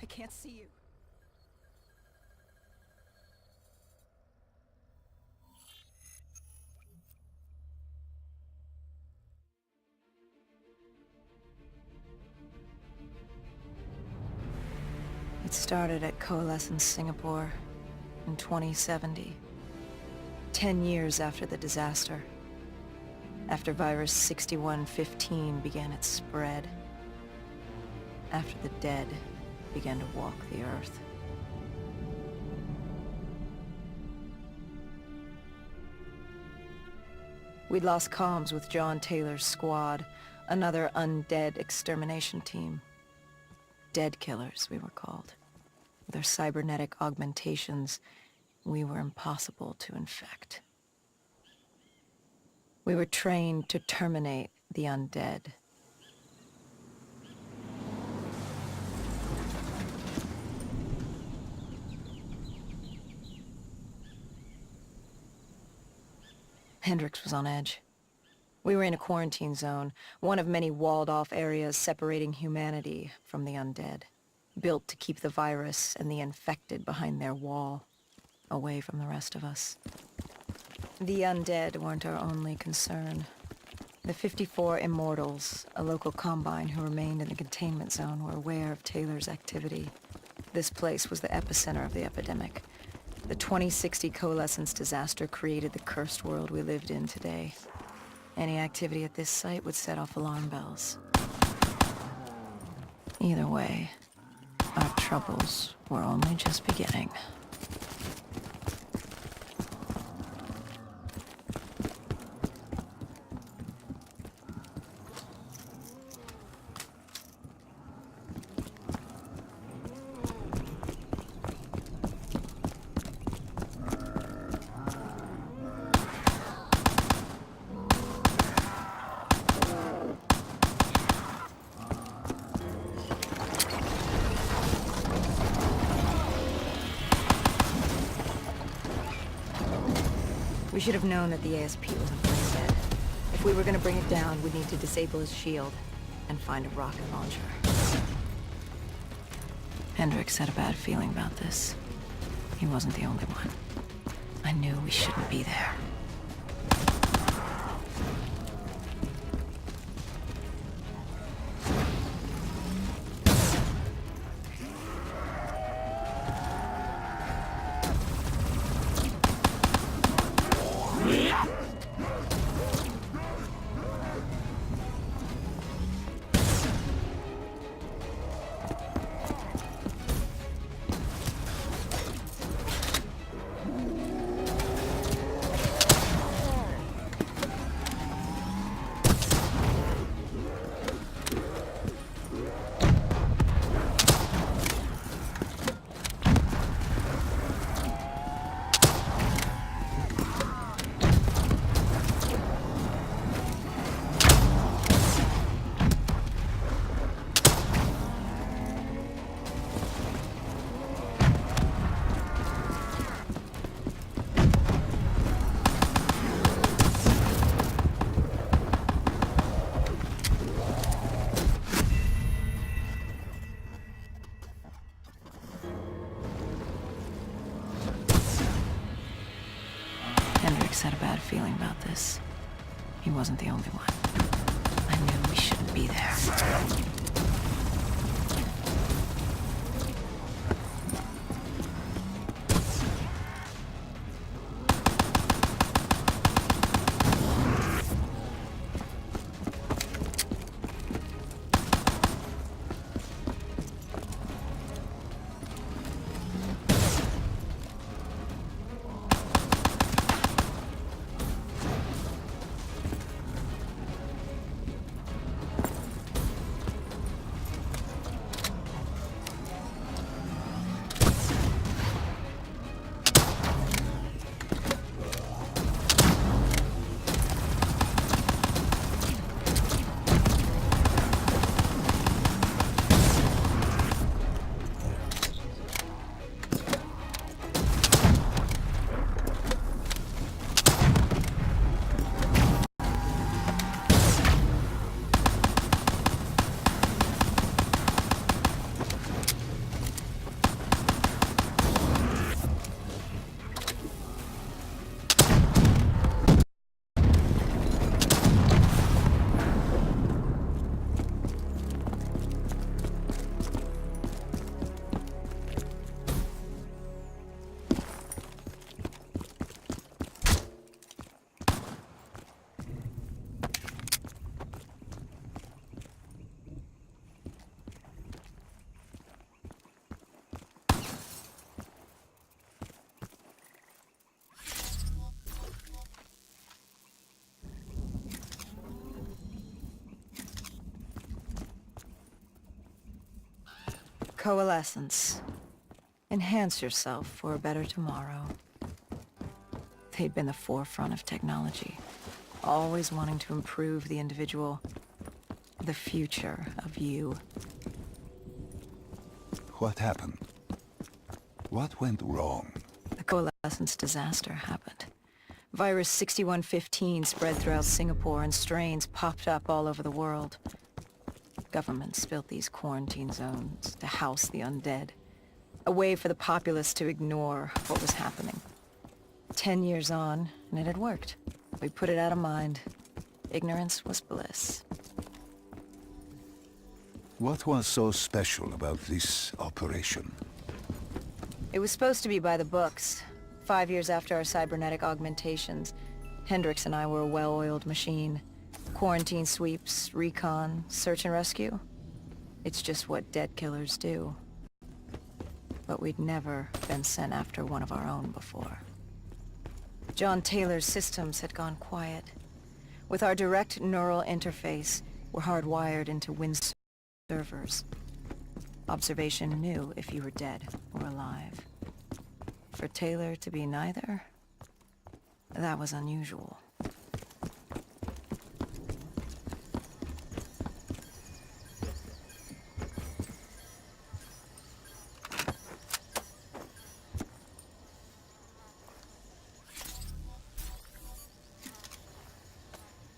I can't see you. It started at Coalescence Singapore in 2070, 10 years after the disaster, after virus 6115 began its spread, after the dead began to walk the earth. We'd lost comms with John Taylor's squad, another undead extermination team. Dead killers, we were called. With our cybernetic augmentations, we were impossible to infect. We were trained to terminate the undead. Hendricks was on edge. We were in a quarantine zone, one of many walled-off areas separating humanity from the undead, built to keep the virus and the infected behind their wall, away from the rest of us. The undead weren't our only concern. The 54 Immortals, a local combine who remained in the containment zone, were aware of Taylor's activity. This place was the epicenter of the epidemic. The 2060 Coalescence disaster created the cursed world we lived in today. Any activity at this site would set off alarm bells. Either way, our troubles were only just beginning. We should have known that the ASP wasn't playing dead. If we were gonna bring it down, we'd need to disable his shield and find a rocket launcher. Hendricks had a bad feeling about this. He wasn't the only one. I knew we shouldn't be there. Hendricks had a bad feeling about this. He wasn't the only one. I knew we shouldn't be there. Coalescence. Enhance yourself for a better tomorrow. They'd been the forefront of technology, always wanting to improve the individual, the future of you. What happened? What went wrong? The Coalescence disaster happened. Virus 6115 spread throughout Singapore and strains popped up all over the world. Governments built these quarantine zones to house the undead. A way for the populace to ignore what was happening. 10 years on, and it had worked. We put it out of mind. Ignorance was bliss. What was so special about this operation? It was supposed to be by the books. 5 years after our cybernetic augmentations, Hendricks and I were a well-oiled machine. Quarantine sweeps, recon, search and rescue. It's just what dead killers do. But we'd never been sent after one of our own before. John Taylor's systems had gone quiet. With our direct neural interface, we're hardwired into Wind servers. Observation knew if you were dead or alive. For Taylor to be neither, that was unusual.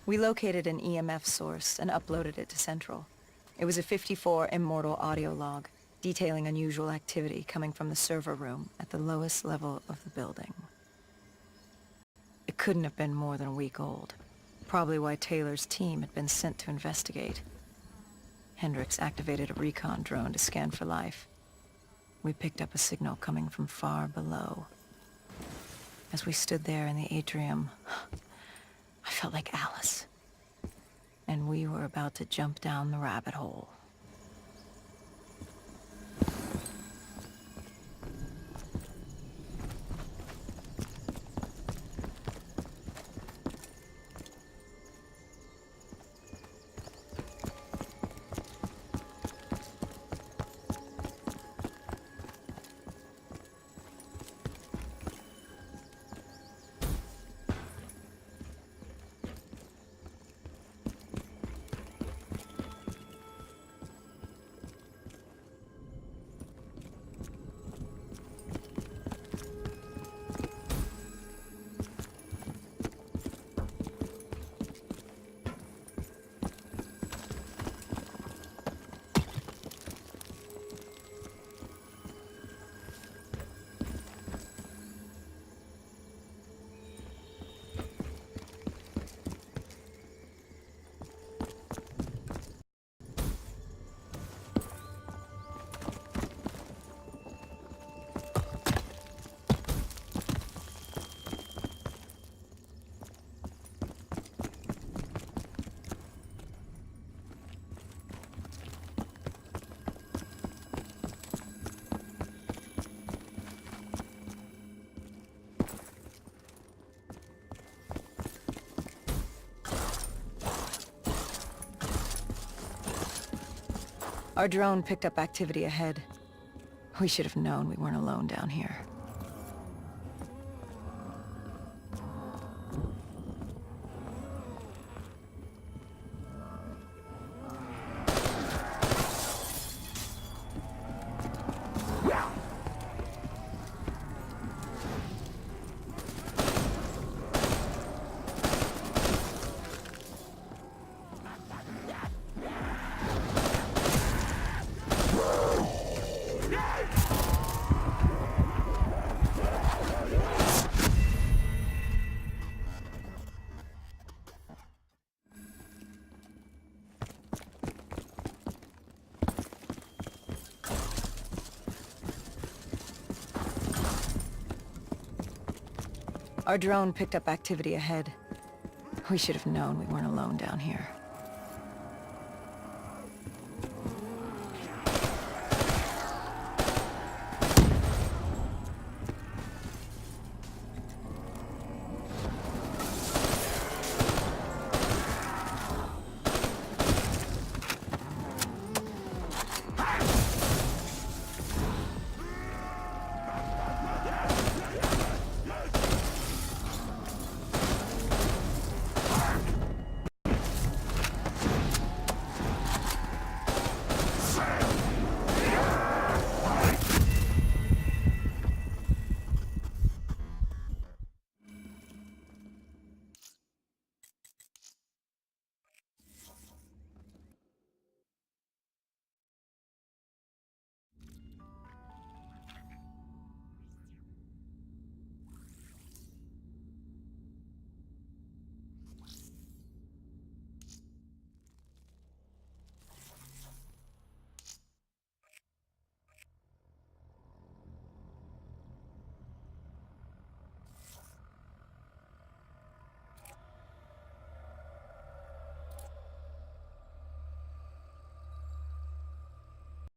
We located an EMF source and uploaded it to Central. It was a 54 immortal audio log, detailing unusual activity coming from the server room at the lowest level of the building. It couldn't have been more than a week old, probably why Taylor's team had been sent to investigate. Hendricks activated a recon drone to scan for life. We picked up a signal coming from far below. As we stood there in the atrium, I felt like Alice. And we were about to jump down the rabbit hole. Our drone picked up activity ahead. We should have known we weren't alone down here. Our drone picked up activity ahead. We should have known we weren't alone down here.